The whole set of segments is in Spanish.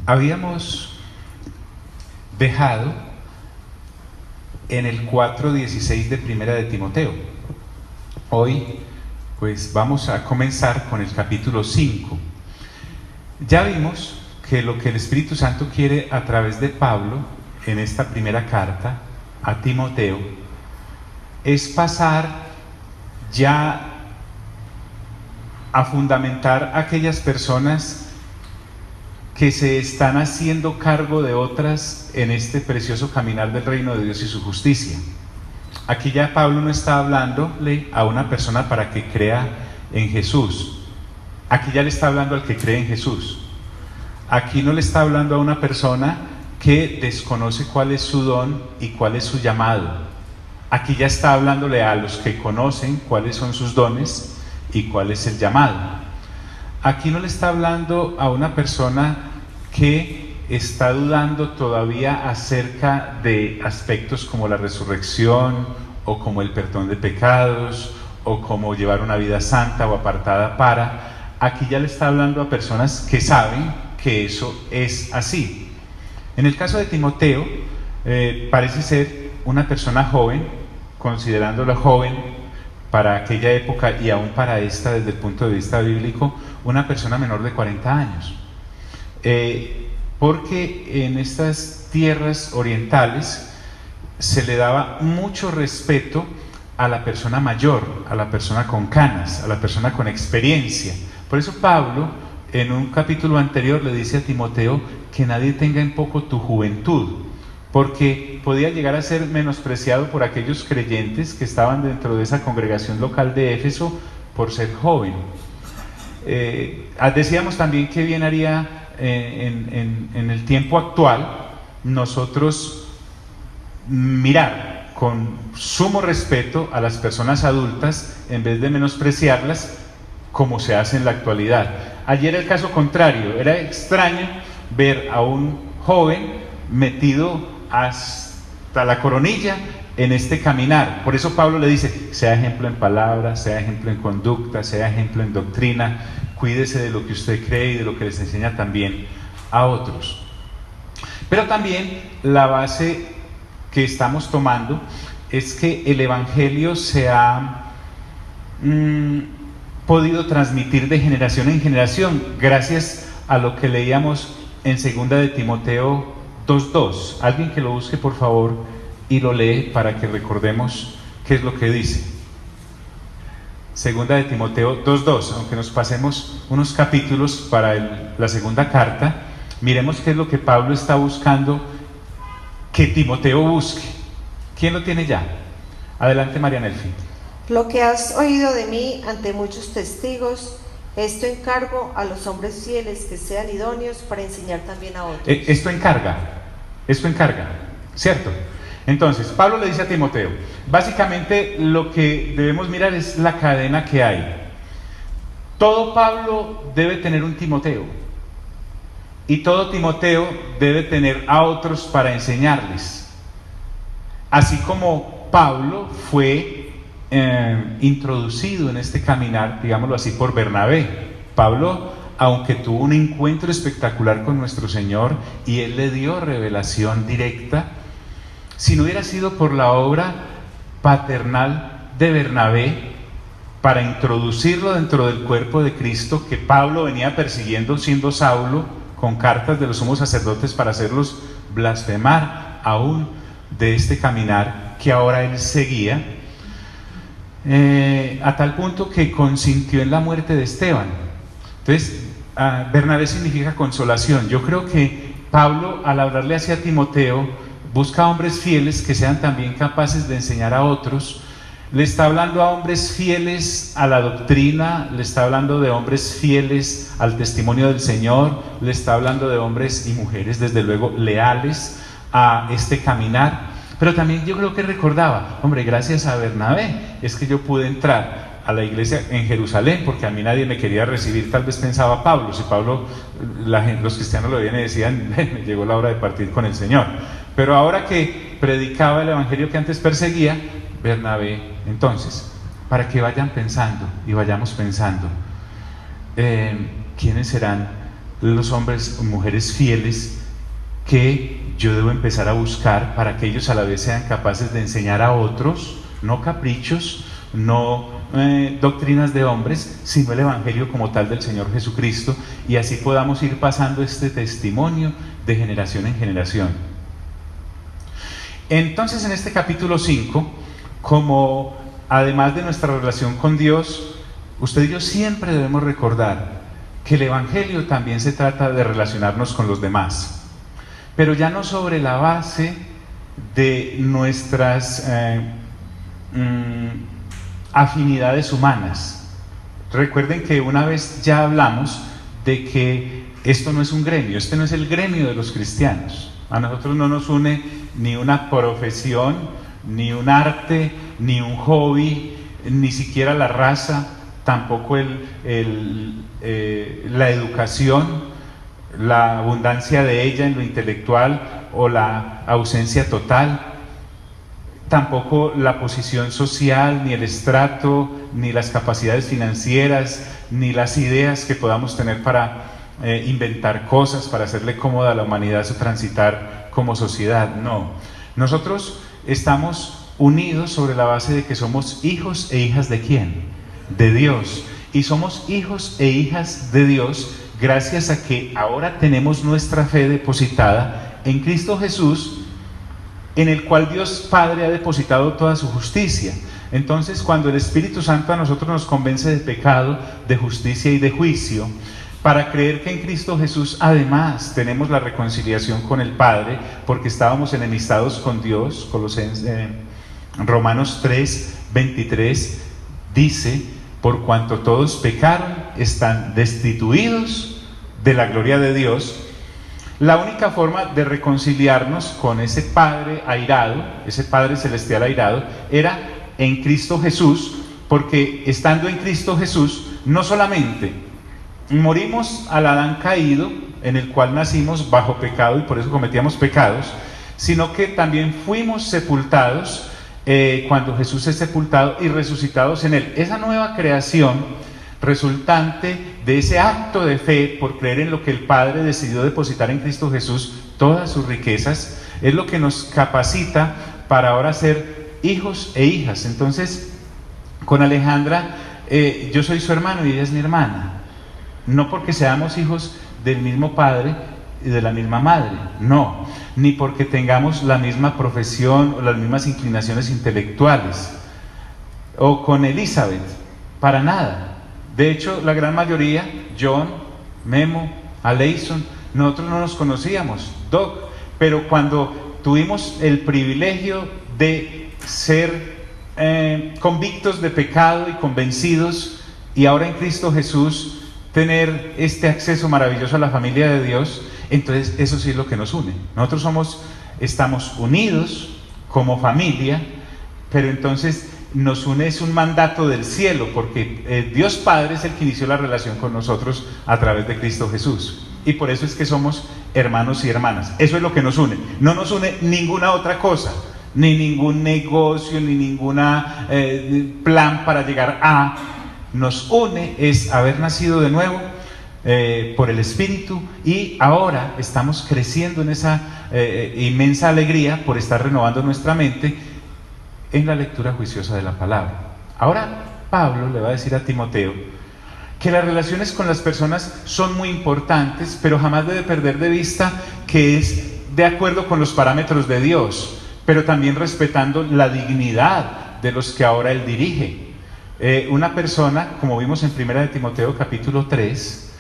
Habíamos dejado en el 4:16 de Primera de Timoteo. Hoy pues vamos a comenzar con el capítulo 5. Ya vimos que lo que el Espíritu Santo quiere a través de Pablo en esta primera carta a Timoteo es pasar ya a fundamentar a aquellas personas que se están haciendo cargo de otras en este precioso caminar del reino de Dios y su justicia. Aquí ya Pablo no está hablándole a una persona para que crea en Jesús. Aquí ya le está hablando al que cree en Jesús. Aquí no le está hablando a una persona que desconoce cuál es su don y cuál es su llamado. Aquí ya está hablándole a los que conocen cuáles son sus dones y cuál es el llamado. Aquí no le está hablando a una persona que está dudando todavía acerca de aspectos como la resurrección o como el perdón de pecados o como llevar una vida santa o apartada para. Aquí ya le está hablando a personas que saben que eso es así. En el caso de Timoteo, parece ser una persona joven, considerándola joven para aquella época y aún para esta desde el punto de vista bíblico, una persona menor de 40 años. Porque en estas tierras orientales se le daba mucho respeto a la persona mayor, a la persona con canas, a la persona con experiencia. Por eso Pablo, en un capítulo anterior, le dice a Timoteo que nadie tenga en poco tu juventud, porque podía llegar a ser menospreciado por aquellos creyentes que estaban dentro de esa congregación local de Éfeso por ser joven. Decíamos también que bien haría en el tiempo actual nosotros mirar con sumo respeto a las personas adultas en vez de menospreciarlas como se hace en la actualidad. Ayer el caso contrario, era extraño ver a un joven metido hasta la coronilla en este caminar. Por eso Pablo le dice, sea ejemplo en palabra, sea ejemplo en conducta, sea ejemplo en doctrina, cuídese de lo que usted cree y de lo que les enseña también a otros. Pero también la base que estamos tomando es que el Evangelio se ha podido transmitir de generación en generación gracias a lo que leíamos en 2 de Timoteo 2:2. Alguien que lo busque por favor y lo lee para que recordemos qué es lo que dice. 2 de Timoteo 2:2. Aunque nos pasemos unos capítulos para la segunda carta, miremos qué es lo que Pablo está buscando que Timoteo busque. ¿Quién lo tiene ya? Adelante, María Nelfi. Lo que has oído de mí ante muchos testigos, esto encargo a los hombres fieles que sean idóneos para enseñar también a otros. Esto encarga, ¿cierto? Entonces, Pablo le dice a Timoteo, básicamente lo que debemos mirar es la cadena que hay. Todo Pablo debe tener un Timoteo, y todo Timoteo debe tener a otros para enseñarles. Así como Pablo fue introducido en este caminar, digámoslo así, por Bernabé. Pablo, aunque tuvo un encuentro espectacular con nuestro Señor y Él le dio revelación directa, si no hubiera sido por la obra paternal de Bernabé para introducirlo dentro del cuerpo de Cristo, que Pablo venía persiguiendo siendo Saulo, con cartas de los sumos sacerdotes para hacerlos blasfemar aún de este caminar que ahora él seguía, a tal punto que consintió en la muerte de Esteban. Entonces, Bernabé significa consolación. Yo creo que Pablo, al hablarle hacia Timoteo, busca hombres fieles que sean también capaces de enseñar a otros. Le está hablando a hombres fieles a la doctrina, le está hablando de hombres fieles al testimonio del Señor, le está hablando de hombres y mujeres, desde luego, leales a este caminar. Pero también yo creo que recordaba, hombre, gracias a Bernabé es que yo pude entrar a la iglesia en Jerusalén, porque a mí nadie me quería recibir. Tal vez pensaba Pablo, si Pablo, los cristianos lo veían y decían, me llegó la hora de partir con el Señor. Pero ahora que predicaba el evangelio que antes perseguía, Bernabé, entonces, para que vayan pensando y vayamos pensando, ¿quiénes serán los hombres o mujeres fieles que yo debo empezar a buscar para que ellos a la vez sean capaces de enseñar a otros, no caprichos, no doctrinas de hombres, sino el Evangelio como tal del Señor Jesucristo, y así podamos ir pasando este testimonio de generación en generación. Entonces, en este capítulo 5, como además de nuestra relación con Dios, usted y yo siempre debemos recordar que el Evangelio también se trata de relacionarnos con los demás, pero ya no sobre la base de nuestras afinidades humanas. Recuerden que una vez ya hablamos de que esto no es un gremio, este no es el gremio de los cristianos. A nosotros no nos une ni una profesión, ni un arte, ni un hobby, ni siquiera la raza, tampoco la educación, la abundancia de ella en lo intelectual o la ausencia total. Tampoco la posición social, ni el estrato, ni las capacidades financieras, ni las ideas que podamos tener para inventar cosas, para hacerle cómoda a la humanidad su transitar como sociedad. No, nosotros estamos unidos sobre la base de que somos hijos e hijas ¿de quién? De Dios. Y somos hijos e hijas de Dios gracias a que ahora tenemos nuestra fe depositada en Cristo Jesús, en el cual Dios Padre ha depositado toda su justicia. Entonces, cuando el Espíritu Santo a nosotros nos convence de pecado, de justicia y de juicio, para creer que en Cristo Jesús además tenemos la reconciliación con el Padre, porque estábamos enemistados con Dios. Romanos 3, 23 dice: por cuanto todos pecaron, están destituidos de la gloria de Dios. La única forma de reconciliarnos con ese Padre airado, ese Padre celestial airado, era en Cristo Jesús, porque estando en Cristo Jesús, no solamente morimos al Adán caído, en el cual nacimos bajo pecado y por eso cometíamos pecados, sino que también fuimos sepultados cuando Jesús es sepultado y resucitados en Él. Esa nueva creación resultante de ese acto de fe por creer en lo que el Padre decidió depositar en Cristo Jesús, todas sus riquezas, es lo que nos capacita para ahora ser hijos e hijas. Entonces, con Alejandra, yo soy su hermano y ella es mi hermana, no porque seamos hijos del mismo Padre y de la misma madre, no, ni porque tengamos la misma profesión o las mismas inclinaciones intelectuales, o con Elizabeth, para nada. De hecho, la gran mayoría, John, Memo, Aleison, nosotros no nos conocíamos, Doc, pero cuando tuvimos el privilegio de ser convictos de pecado y convencidos, y ahora en Cristo Jesús tener este acceso maravilloso a la familia de Dios, entonces eso sí es lo que nos une. Nosotros estamos unidos como familia, pero entonces nos une es un mandato del cielo, porque Dios Padre es el que inició la relación con nosotros a través de Cristo Jesús, y por eso es que somos hermanos y hermanas. Eso es lo que nos une, no nos une ninguna otra cosa, ni ningún negocio, ni ninguna plan para llegar a. Nos une es haber nacido de nuevo por el Espíritu, y ahora estamos creciendo en esa inmensa alegría por estar renovando nuestra mente en la lectura juiciosa de la palabra. Ahora Pablo le va a decir a Timoteo que las relaciones con las personas son muy importantes, pero jamás debe perder de vista que es de acuerdo con los parámetros de Dios, pero también respetando la dignidad de los que ahora él dirige. Una persona, como vimos en 1 Timoteo capítulo 3,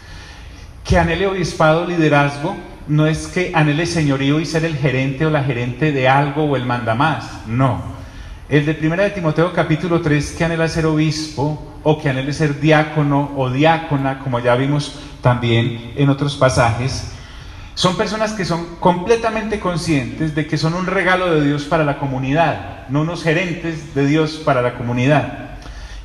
que anhele obispado, liderazgo, no es que anhele señorío y ser el gerente o la gerente de algo o el mandamás, no. El de 1 Timoteo capítulo 3, que anhela ser obispo o que anhele ser diácono o diácona, como ya vimos también en otros pasajes, son personas que son completamente conscientes de que son un regalo de Dios para la comunidad, no unos gerentes de Dios para la comunidad.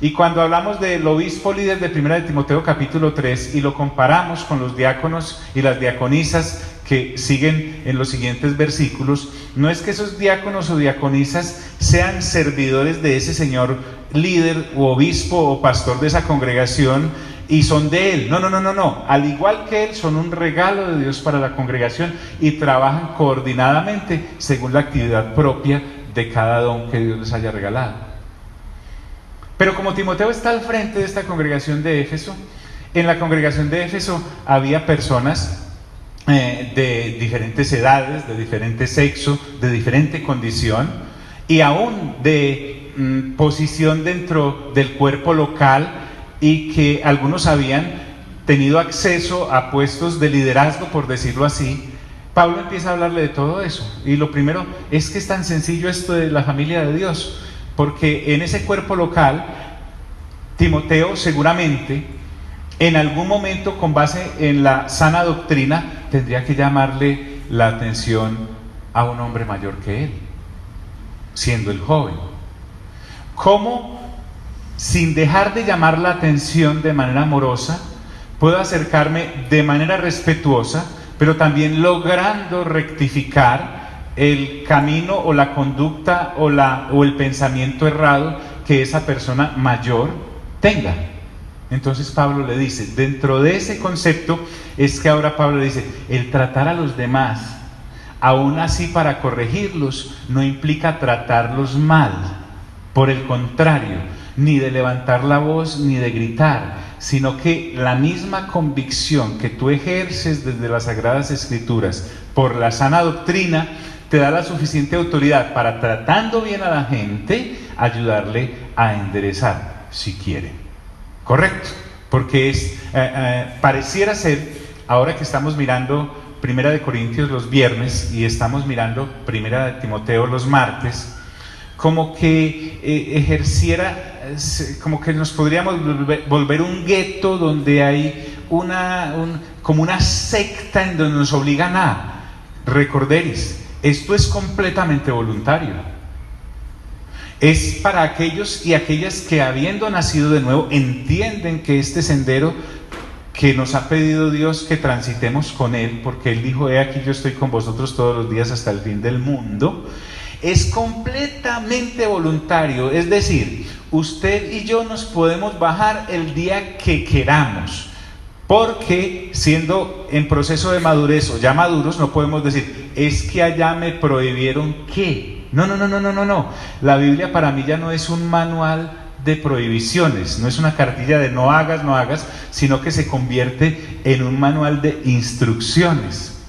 Y cuando hablamos del obispo líder de 1 Timoteo capítulo 3 y lo comparamos con los diáconos y las diaconisas que siguen en los siguientes versículos, no es que esos diáconos o diaconisas sean servidores de ese señor líder o obispo o pastor de esa congregación y son de Él. No. Al igual que Él, son un regalo de Dios para la congregación y trabajan coordinadamente según la actividad propia de cada don que Dios les haya regalado. Pero como Timoteo está al frente de esta congregación de Éfeso, en la congregación de Éfeso había personas de diferentes edades, de diferente sexo, de diferente condición y aún de posición dentro del cuerpo local, y que algunos habían tenido acceso a puestos de liderazgo, por decirlo así. Pablo empieza a hablarle de todo eso, y lo primero es que es tan sencillo esto de la familia de Dios, porque en ese cuerpo local Timoteo seguramente en algún momento, con base en la sana doctrina, tendría que llamarle la atención a un hombre mayor que él, siendo el joven. ¿Cómo, sin dejar de llamar la atención de manera amorosa, puedo acercarme de manera respetuosa, pero también logrando rectificar el camino o la conducta o el pensamiento errado que esa persona mayor tenga? Entonces Pablo le dice, dentro de ese concepto es que ahora Pablo le dice, el tratar a los demás, aún así para corregirlos, no implica tratarlos mal. Por el contrario, ni de levantar la voz ni de gritar, sino que la misma convicción que tú ejerces desde las Sagradas Escrituras por la sana doctrina te da la suficiente autoridad para, tratando bien a la gente, ayudarle a enderezar si quiere. Correcto, porque pareciera ser, ahora que estamos mirando Primera de Corintios los viernes y estamos mirando Primera de Timoteo los martes, como que ejerciera, como que nos podríamos volver un gueto donde hay como una secta en donde nos obligan a, recordéis, esto es completamente voluntario. Es para aquellos y aquellas que, habiendo nacido de nuevo, entienden que este sendero que nos ha pedido Dios que transitemos con Él, porque Él dijo, he aquí yo estoy con vosotros todos los días hasta el fin del mundo, es completamente voluntario. Es decir, usted y yo nos podemos bajar el día que queramos, porque siendo en proceso de madurez o ya maduros, no podemos decir, es que allá me prohibieron que. No. La Biblia para mí ya no es un manual de prohibiciones, no es una cartilla de no hagas, sino que se convierte en un manual de instrucciones.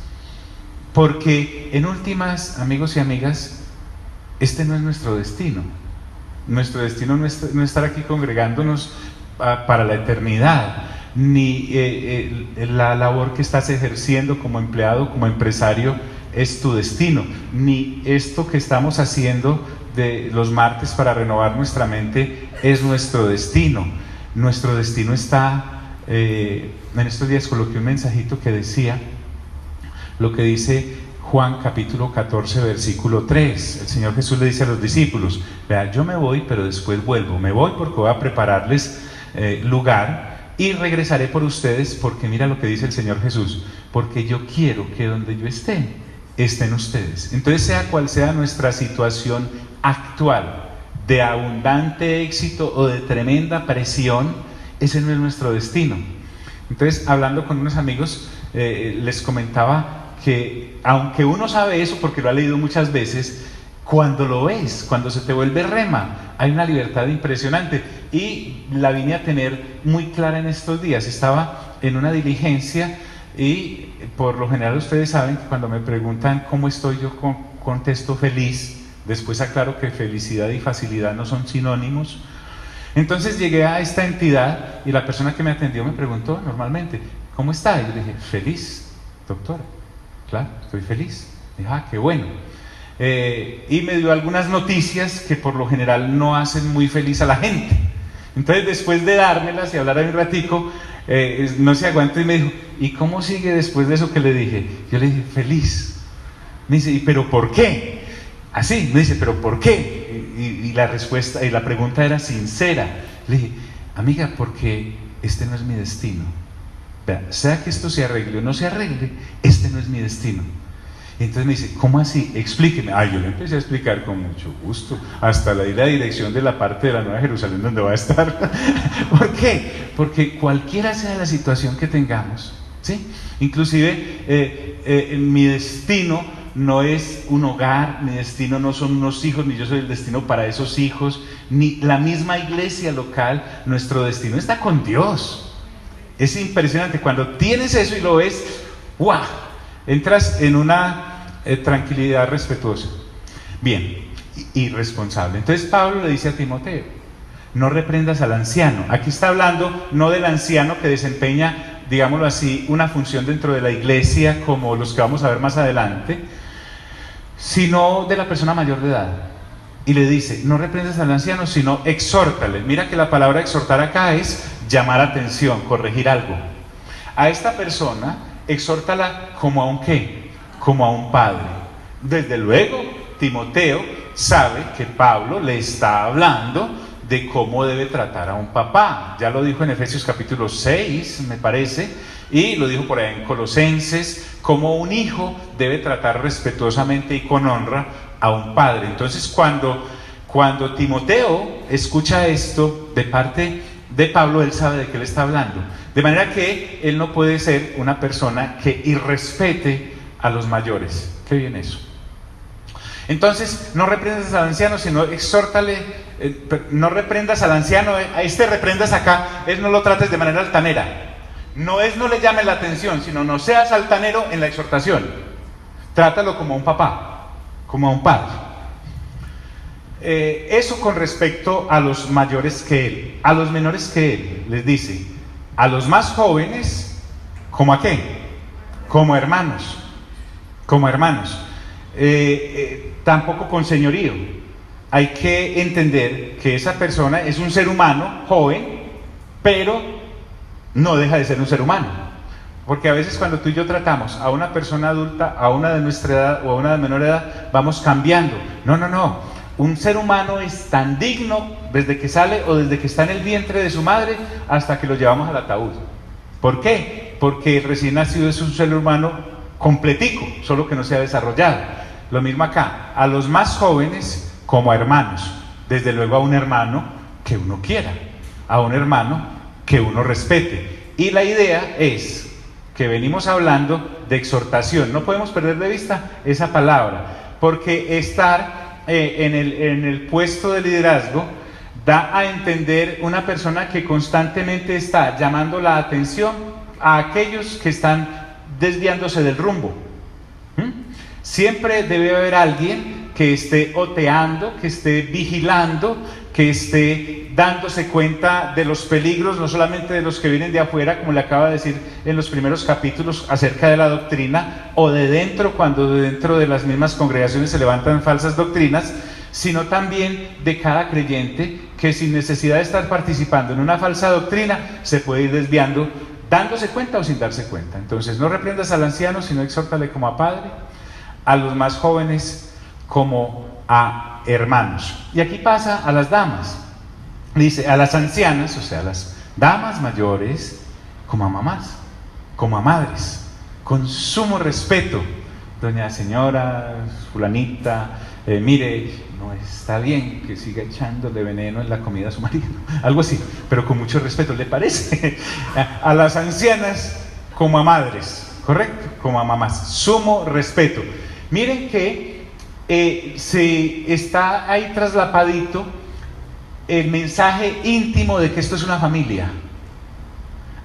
Porque en últimas, amigos y amigas, este no es nuestro destino. Nuestro destino no es estar aquí congregándonos para la eternidad, ni la labor que estás ejerciendo como empleado, como empresario, es tu destino, ni esto que estamos haciendo de los martes para renovar nuestra mente es nuestro destino. Nuestro destino está, en estos días coloqué un mensajito que decía lo que dice Juan capítulo 14 versículo 3. El Señor Jesús le dice a los discípulos, vea, yo me voy pero después vuelvo, me voy porque voy a prepararles lugar y regresaré por ustedes, porque mira lo que dice el Señor Jesús, porque yo quiero que donde yo esté, estén ustedes. Entonces, sea cual sea nuestra situación actual, de abundante éxito o de tremenda presión, ese no es nuestro destino. Entonces, hablando con unos amigos, les comentaba que aunque uno sabe eso porque lo ha leído muchas veces, cuando lo ves, cuando se te vuelve rema, hay una libertad impresionante, y la vine a tener muy clara en estos días. Estaba en una diligencia y por lo general ustedes saben que cuando me preguntan cómo estoy, yo contesto feliz. Después aclaro que felicidad y facilidad no son sinónimos. Entonces llegué a esta entidad y la persona que me atendió me preguntó normalmente, ¿cómo está? Y yo le dije, feliz, doctora. Claro, estoy feliz. Dije, qué bueno. Y me dio algunas noticias que por lo general no hacen muy feliz a la gente. Entonces, después de dármelas y hablar un ratico, no se aguantó y me dijo, ¿y cómo sigue después de eso que le dije? Yo le dije, feliz. Me dice, ¿y pero por qué? Así, me dice, ¿pero por qué? Y la respuesta, y la pregunta era sincera. Le dije, amiga, porque este no es mi destino. Vea, sea que esto se arregle o no se arregle, este no es mi destino. Y entonces me dice, ¿cómo así? Explíqueme. Yo le empecé a explicar con mucho gusto, hasta la dirección de la parte de la Nueva Jerusalén donde va a estar. ¿Por qué? Porque cualquiera sea la situación que tengamos, ¿sí? Inclusive mi destino no es un hogar, mi destino no son unos hijos, ni yo soy el destino para esos hijos, ni la misma iglesia local. Nuestro destino está con Dios. Es impresionante cuando tienes eso y lo ves, ¡guau! Entras en una tranquilidad respetuosa, bien, y responsable. Entonces Pablo le dice a Timoteo, no reprendas al anciano. Aquí está hablando no del anciano que desempeña, digámoslo así, una función dentro de la iglesia como los que vamos a ver más adelante, sino de la persona mayor de edad. Y le dice, no reprendas al anciano, sino exhórtale. Mira que la palabra exhortar acá es llamar atención, corregir algo. A esta persona, exhórtala como a un ¿qué? Como a un padre. Desde luego, Timoteo sabe que Pablo le está hablando de cómo debe tratar a un papá. Ya lo dijo en Efesios capítulo 6, me parece, y lo dijo por ahí en Colosenses, cómo un hijo debe tratar respetuosamente y con honra a un padre. Entonces, cuando Timoteo escucha esto de parte de Pablo, él sabe de qué le está hablando. De manera que él no puede ser una persona que irrespete a los mayores. Qué bien eso. Entonces, no reprendas al anciano, sino exhórtale. No reprendas al anciano, a reprendas acá, no lo trates de manera altanera. No le llames la atención, sino no seas altanero en la exhortación. Trátalo como a un papá, como a un padre. Eso con respecto a los mayores que él. A los menores que él, les dice, a los más jóvenes, ¿como a qué? Como hermanos. Como hermanos. Tampoco con señorío. Hay que entender que esa persona es un ser humano joven, pero no deja de ser un ser humano. Porque a veces cuando tú y yo tratamos a una persona adulta, a una de nuestra edad o a una de menor edad, vamos cambiando. No. Un ser humano es tan digno desde que sale o desde que está en el vientre de su madre hasta que lo llevamos al ataúd. ¿Por qué? Porque el recién nacido es un ser humano completico, solo que no se ha desarrollado. Lo mismo acá, a los más jóvenes como a hermanos. Desde luego a un hermano que uno quiera, a un hermano que uno respete. Y la idea es que venimos hablando de exhortación. No podemos perder de vista esa palabra, porque estar en el puesto de liderazgo da a entender una persona que constantemente está llamando la atención a aquellos que están desviándose del rumbo. Siempre debe haber alguien que esté oteando, que esté vigilando, que esté dándose cuenta de los peligros, no solamente de los que vienen de afuera, como le acaba de decir en los primeros capítulos acerca de la doctrina, o de dentro, cuando de dentro de las mismas congregaciones se levantan falsas doctrinas, sino también de cada creyente que sin necesidad de estar participando en una falsa doctrina se puede ir desviando, dándose cuenta o sin darse cuenta. Entonces, no reprendas al anciano, sino exhórtale como a padre, a los más jóvenes como a hermanos. Y aquí pasa a las damas. Dice, a las ancianas, o sea, a las damas mayores, como a mamás, como a madres, con sumo respeto. Doña señora, fulanita, mire, no está bien que siga echándole veneno en la comida a su marido, algo así, pero con mucho respeto, ¿le parece? A las ancianas como a madres, ¿correcto? Como a mamás, sumo respeto. Miren que se está ahí traslapadito el mensaje íntimo de que esto es una familia.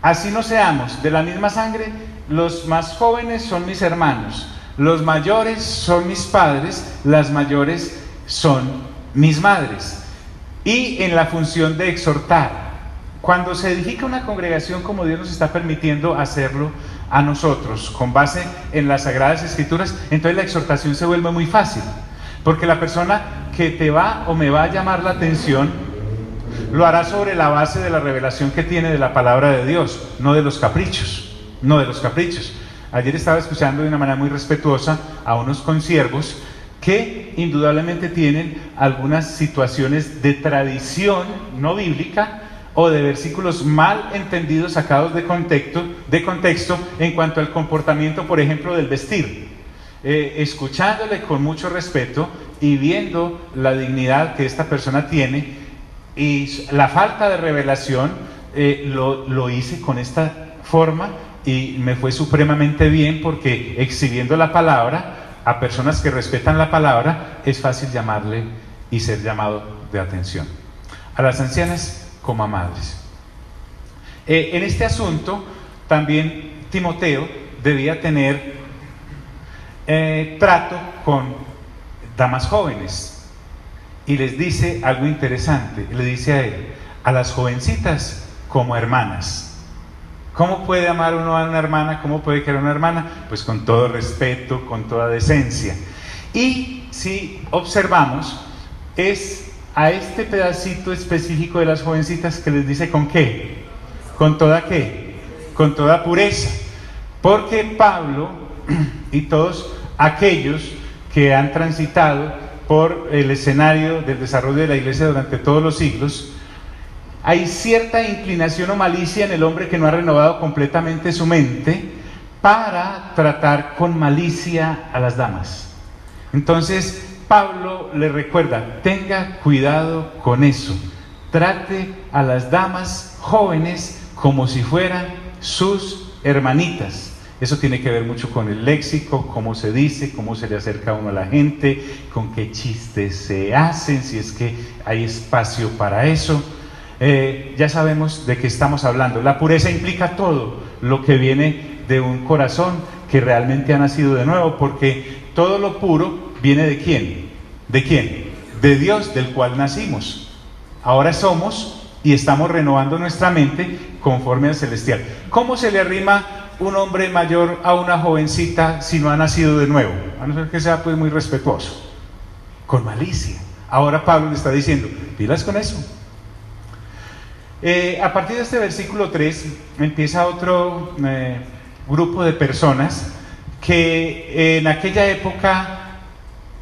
Así no seamos de la misma sangre, los más jóvenes son mis hermanos, los mayores son mis padres, las mayores son mis madres. Y en la función de exhortar, cuando se edifica una congregación como Dios nos está permitiendo hacerlo a nosotros, con base en las Sagradas Escrituras, entonces la exhortación se vuelve muy fácil, porque la persona que te va o me va a llamar la atención lo hará sobre la base de la revelación que tiene de la palabra de Dios, no de los caprichos, no de los caprichos. Ayer estaba escuchando de una manera muy respetuosa a unos consiervos que indudablemente tienen algunas situaciones de tradición no bíblica o de versículos mal entendidos, sacados de contexto en cuanto al comportamiento, por ejemplo, del vestir. escuchándole con mucho respeto y viendo la dignidad que esta persona tiene y la falta de revelación, lo hice con esta forma y me fue supremamente bien, porque exhibiendo la palabra a personas que respetan la palabra es fácil llamarle y ser llamado de atención. A las ancianas como a madres. En este asunto también Timoteo debía tener trato con damas jóvenes, y les dice algo interesante. Le dice a él: a las jovencitas como hermanas. ¿Cómo puede amar uno a una hermana? ¿Cómo puede querer a una hermana? Pues con todo respeto, con toda decencia. Y si observamos, es a este pedacito específico de las jovencitas que les dice ¿con qué? ¿Con toda qué? Con toda pureza. Porque Pablo y todos aquellos que han transitado por el escenario del desarrollo de la iglesia durante todos los siglos, hay cierta inclinación o malicia en el hombre que no ha renovado completamente su mente para tratar con malicia a las damas. Entonces Pablo le recuerda: tenga cuidado con eso, trate a las damas jóvenes como si fueran sus hermanitas. Eso tiene que ver mucho con el léxico, cómo se dice, cómo se le acerca a uno a la gente, con qué chistes se hacen, si es que hay espacio para eso. Ya sabemos de qué estamos hablando. La pureza implica todo lo que viene de un corazón que realmente ha nacido de nuevo, porque todo lo puro viene ¿de quién? ¿De quién? De Dios, del cual nacimos. Ahora somos y estamos renovando nuestra mente conforme al celestial. ¿Cómo se le arrima un hombre mayor a una jovencita si no ha nacido de nuevo? A no ser que sea pues muy respetuoso. Con malicia. Ahora Pablo le está diciendo: pilas con eso. A partir de este versículo 3 empieza otro grupo de personas que en aquella época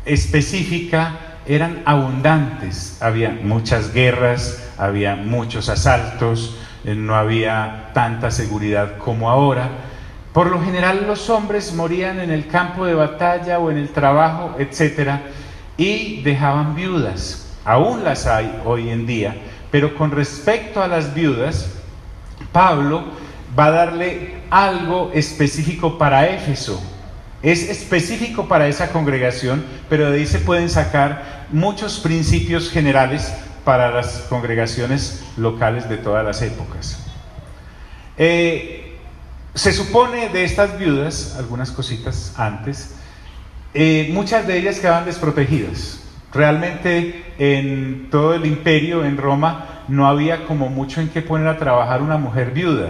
específica eran abundantes. Había muchas guerras, había muchos asaltos, no había tanta seguridad como ahora. Por lo general los hombres morían en el campo de batalla o en el trabajo, etc., y dejaban viudas. Aún las hay hoy en día. Pero con respecto a las viudas, Pablo va a darle algo específico para Éfeso. Es específico para esa congregación, pero de ahí se pueden sacar muchos principios generales para las congregaciones locales de todas las épocas. Se supone de estas viudas, algunas cositas antes, muchas de ellas quedaban desprotegidas. Realmente en todo el imperio, en Roma, no había como mucho en qué poner a trabajar una mujer viuda.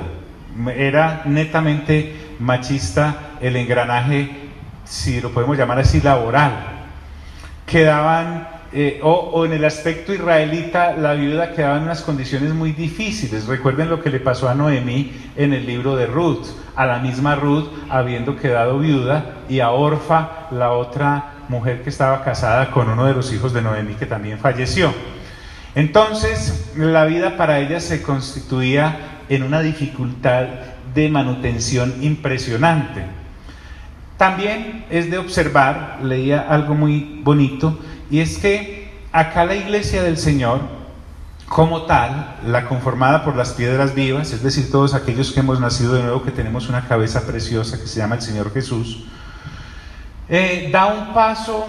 Era netamente machista el engranaje, si lo podemos llamar así, laboral. Quedaban, o en el aspecto israelita, la viuda quedaba en unas condiciones muy difíciles. Recuerden lo que le pasó a Noemí en el libro de Ruth, a la misma Ruth habiendo quedado viuda, y a Orfa, la otra mujer que estaba casada con uno de los hijos de Noemí, que también falleció. Entonces la vida para ella se constituía en una dificultad de manutención impresionante. También es de observar, leía algo muy bonito, y es que acá la iglesia del Señor como tal, la conformada por las piedras vivas, es decir, todos aquellos que hemos nacido de nuevo, que tenemos una cabeza preciosa que se llama el Señor Jesús, da un paso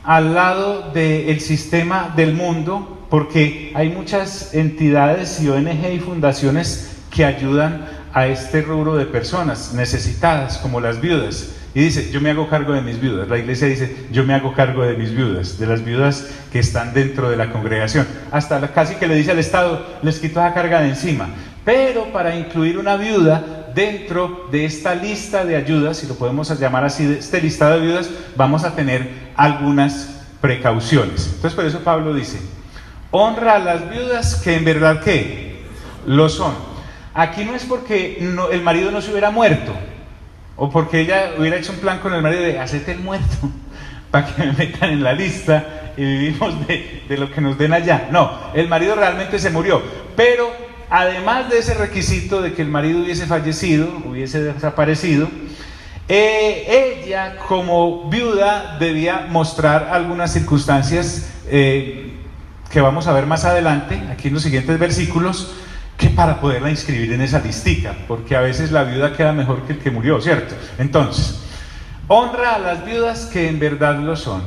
al lado del sistema del mundo, porque hay muchas entidades y ONG y fundaciones que ayudan a este rubro de personas necesitadas, como las viudas. Y dice: yo me hago cargo de mis viudas. La iglesia dice: yo me hago cargo de mis viudas, de las viudas que están dentro de la congregación. Hasta casi que le dice al Estado: les quito esa carga de encima. Pero para incluir una viuda dentro de esta lista de ayudas, si lo podemos llamar así, de este listado de viudas, vamos a tener algunas precauciones. Entonces por eso Pablo dice: honra a las viudas que en verdad ¿qué? Lo son. Aquí no es porque el marido no se hubiera muerto, o porque ella hubiera hecho un plan con el marido de hacete el muerto para que me metan en la lista y vivimos de lo que nos den allá. No, el marido realmente se murió, pero además de ese requisito de que el marido hubiese fallecido, hubiese desaparecido, Ella, como viuda, debía mostrar algunas circunstancias que vamos a ver más adelante, aquí en los siguientes versículos, que para poderla inscribir en esa listica, porque a veces la viuda queda mejor que el que murió, ¿cierto? Entonces, honra a las viudas que en verdad lo son.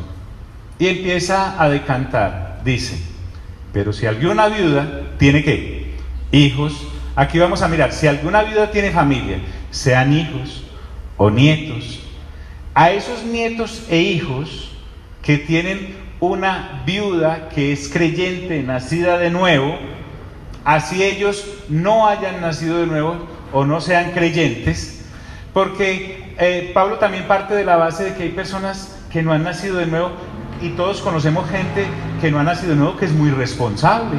Y empieza a decantar, dice, pero si alguna viuda tiene ¿qué? Hijos. Aquí vamos a mirar, si alguna viuda tiene familia, sean hijos o nietos, a esos nietos e hijos que tienen una viuda que es creyente, nacida de nuevo, así ellos no hayan nacido de nuevo o no sean creyentes, porque Pablo también parte de la base de que hay personas que no han nacido de nuevo, y todos conocemos gente que no ha nacido de nuevo que es muy responsable.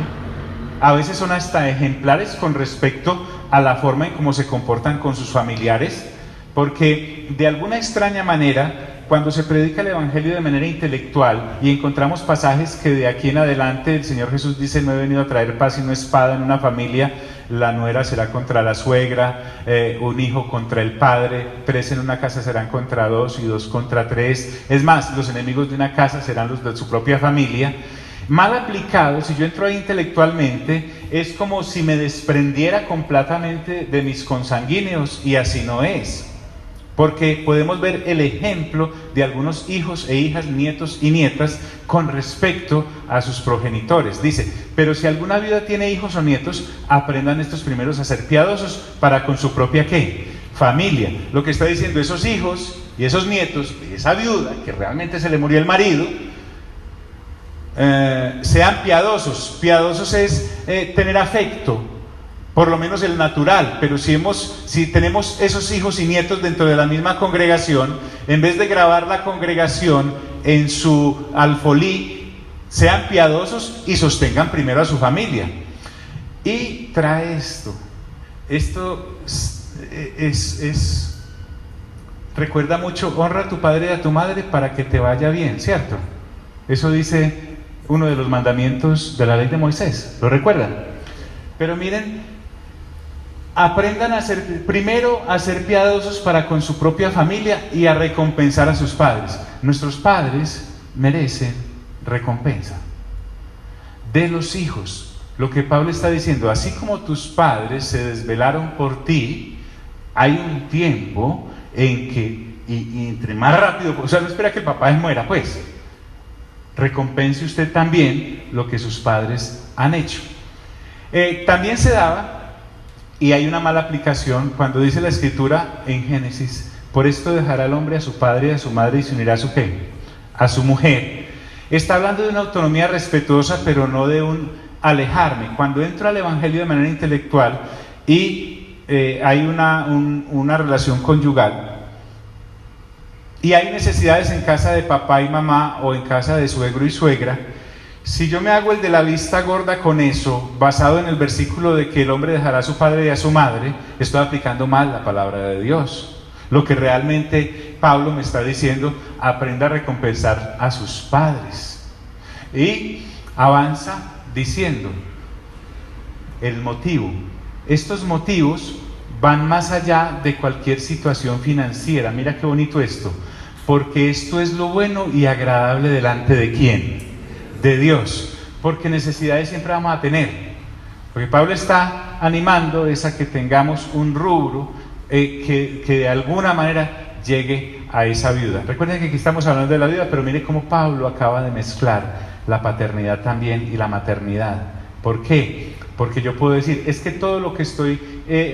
A veces son hasta ejemplares con respecto a la forma en cómo se comportan con sus familiares, porque de alguna extraña manera, cuando se predica el Evangelio de manera intelectual y encontramos pasajes que de aquí en adelante el Señor Jesús dice: no he venido a traer paz sino espada en una familia, la nuera será contra la suegra, un hijo contra el padre, 3 en una casa serán contra 2 y 2 contra 3, es más, los enemigos de una casa serán los de su propia familia. Mal aplicado, si yo entro ahí intelectualmente, es como si me desprendiera completamente de mis consanguíneos, y así no es. Porque podemos ver el ejemplo de algunos hijos e hijas, nietos y nietas con respecto a sus progenitores. Dice, pero si alguna viuda tiene hijos o nietos, aprendan estos primeros a ser piadosos para con su propia ¿qué? Familia. Lo que está diciendo, esos hijos y esos nietos de esa viuda que realmente se le murió el marido, sean piadosos. Piadosos es tener afecto, por lo menos el natural, pero si tenemos esos hijos y nietos dentro de la misma congregación, en vez de grabar la congregación en su alfolí, sean piadosos y sostengan primero a su familia. Y trae esto recuerda mucho, honra a tu padre y a tu madre para que te vaya bien, ¿cierto? Eso dice uno de los mandamientos de la ley de Moisés, ¿lo recuerdan? Pero miren, aprendan primero a ser piadosos para con su propia familia y a recompensar a sus padres. Nuestros padres merecen recompensa de los hijos. Lo que Pablo está diciendo, así como tus padres se desvelaron por ti, hay un tiempo en que, y entre más rápido, o sea, no espera que el papá muera, pues recompense usted también lo que sus padres han hecho. También se daba, y hay una mala aplicación, cuando dice la Escritura en Génesis: por esto dejará el hombre a su padre y a su madre y se unirá a su ¿qué? A su mujer. Está hablando de una autonomía respetuosa, pero no de un alejarme. Cuando entro al Evangelio de manera intelectual y hay una relación conyugal, y hay necesidades en casa de papá y mamá o en casa de suegro y suegra, si yo me hago el de la vista gorda con eso, basado en el versículo de que el hombre dejará a su padre y a su madre, estoy aplicando mal la palabra de Dios. Lo que realmente Pablo me está diciendo: aprenda a recompensar a sus padres. Y avanza diciendo el motivo. Estos motivos van más allá de cualquier situación financiera. Mira qué bonito esto. Porque esto es lo bueno y agradable delante de ¿quién? De Dios. Porque necesidades siempre vamos a tener. Porque Pablo está animando es a que tengamos un rubro que de alguna manera llegue a esa viuda. Recuerden que aquí estamos hablando de la viuda, pero mire cómo Pablo acaba de mezclar la paternidad también y la maternidad. ¿Por qué? Porque yo puedo decir, es que todo lo que estoy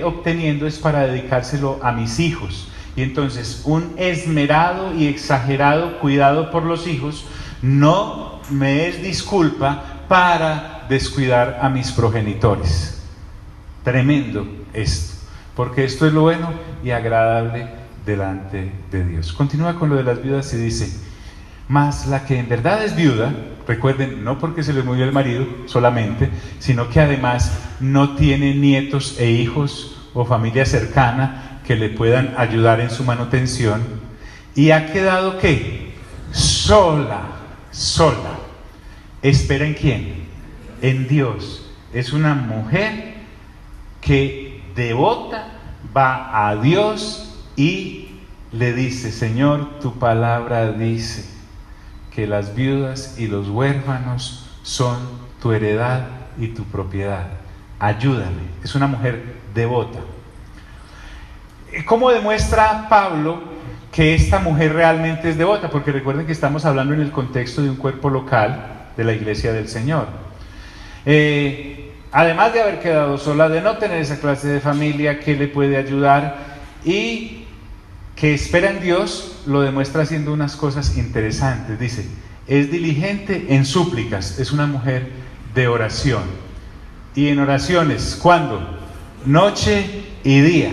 obteniendo es para dedicárselo a mis hijos. Y entonces un esmerado y exagerado cuidado por los hijos no me es disculpa para descuidar a mis progenitores. Tremendo esto, porque esto es lo bueno y agradable delante de Dios. Continúa con lo de las viudas y dice: mas la que en verdad es viuda, recuerden, no porque se le murió el marido solamente, sino que además no tiene nietos e hijos o familia cercana que le puedan ayudar en su manutención, y ha quedado ¿qué? Sola. ¿Espera en quién? En Dios. Es una mujer que devota, va a Dios y le dice: Señor, tu palabra dice que las viudas y los huérfanos son tu heredad y tu propiedad. Ayúdame. Es una mujer devota. ¿Cómo demuestra Pablo que esta mujer realmente es devota? Porque recuerden que estamos hablando en el contexto de un cuerpo local de la iglesia del Señor. Además de haber quedado sola, de no tener esa clase de familia que le puede ayudar y que espera en Dios, lo demuestra haciendo unas cosas interesantes. Dice: es diligente en súplicas, es una mujer de oración. Y en oraciones, ¿cuándo? Noche y día.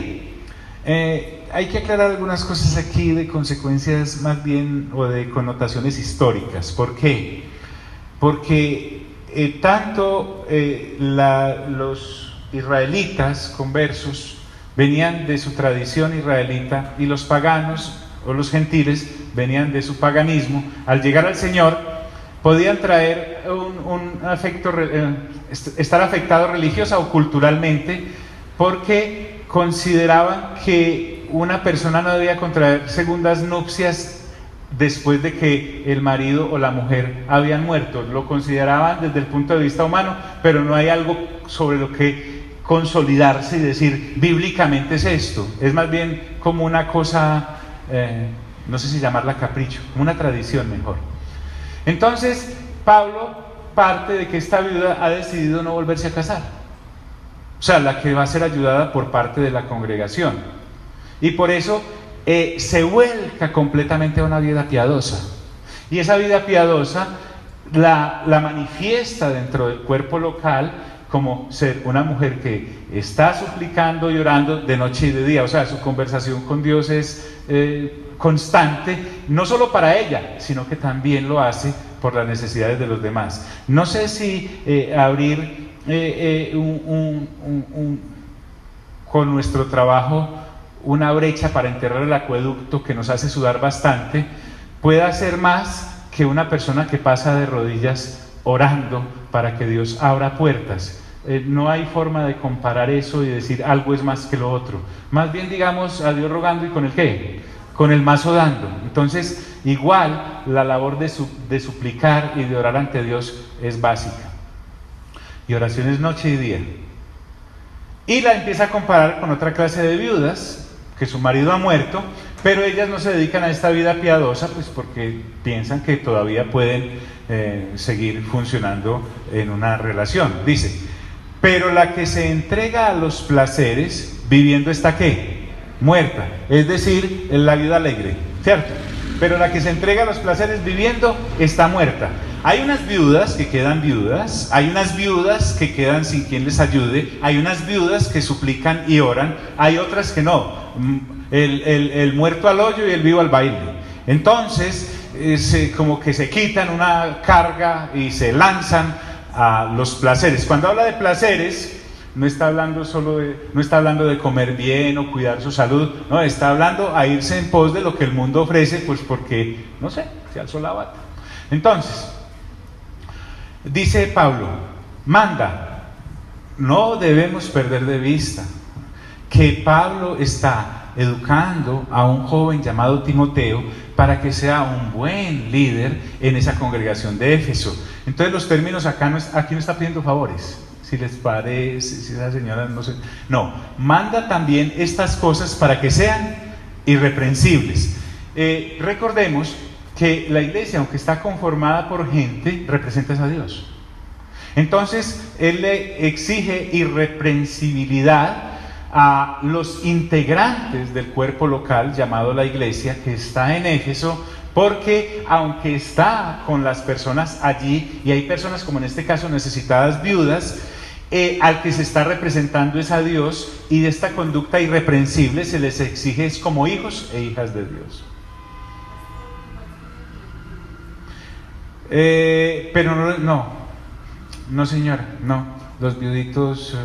Hay que aclarar algunas cosas aquí de consecuencias más bien o de connotaciones históricas. ¿Por qué? Porque tanto los israelitas conversos venían de su tradición israelita y los paganos o los gentiles venían de su paganismo. Al llegar al Señor podían traer un afecto, estar afectados religiosa o culturalmente, porque consideraban que una persona no debía contraer segundas nupcias después de que el marido o la mujer habían muerto. Lo consideraban desde el punto de vista humano, pero no hay algo sobre lo que consolidarse y decir bíblicamente es esto. Es más bien como una cosa, no sé si llamarla capricho, como una tradición mejor. Entonces Pablo parte de que esta viuda ha decidido no volverse a casar, o sea, la que va a ser ayudada por parte de la congregación, y por eso se vuelca completamente a una vida piadosa, y esa vida piadosa la manifiesta dentro del cuerpo local como ser una mujer que está suplicando y orando de noche y de día. O sea, su conversación con Dios es constante, no solo para ella, sino que también lo hace por las necesidades de los demás. No sé si abrir con nuestro trabajo una brecha para enterrar el acueducto, que nos hace sudar bastante, puede hacer más que una persona que pasa de rodillas orando para que Dios abra puertas. No hay forma de comparar eso y decir algo es más que lo otro. Más bien digamos a Dios rogando, y con el ¿qué? Con el mazo dando. Entonces, igual la labor de suplicar y de orar ante Dios es básica. Y oración es noche y día. Y la empieza a comparar con otra clase de viudas, que su marido ha muerto, pero ellas no se dedican a esta vida piadosa, pues porque piensan que todavía pueden seguir funcionando en una relación. Dice: pero la que se entrega a los placeres, viviendo está ¿qué? Muerta. Es decir, es la viuda alegre, ¿cierto? Pero la que se entrega a los placeres viviendo está muerta. Hay unas viudas que quedan viudas, hay unas viudas que quedan sin quien les ayude, hay unas viudas que suplican y oran, hay otras que no. El muerto al hoyo y el vivo al baile. Entonces, como que se quitan una carga y se lanzan a los placeres. Cuando habla de placeres, no está hablando de comer bien o cuidar su salud, no, está hablando a irse en pos de lo que el mundo ofrece, pues porque, no sé, se alzó la bata. Entonces, dice Pablo, manda, no debemos perder de vista que Pablo está educando a un joven llamado Timoteo para que sea un buen líder en esa congregación de Éfeso. Entonces los términos aquí no está pidiendo favores, si les parece, si esa señora no sé, no, manda también estas cosas para que sean irreprensibles. Recordemos que la iglesia, aunque está conformada por gente, representa a Dios. Entonces él le exige irreprensibilidad a los integrantes del cuerpo local llamado la iglesia, que está en Éfeso, porque aunque está con las personas allí, y hay personas como en este caso necesitadas viudas, al que se está representando es a Dios, y de esta conducta irreprensible se les exige es como hijos e hijas de Dios. Pero no señora, no, los viuditos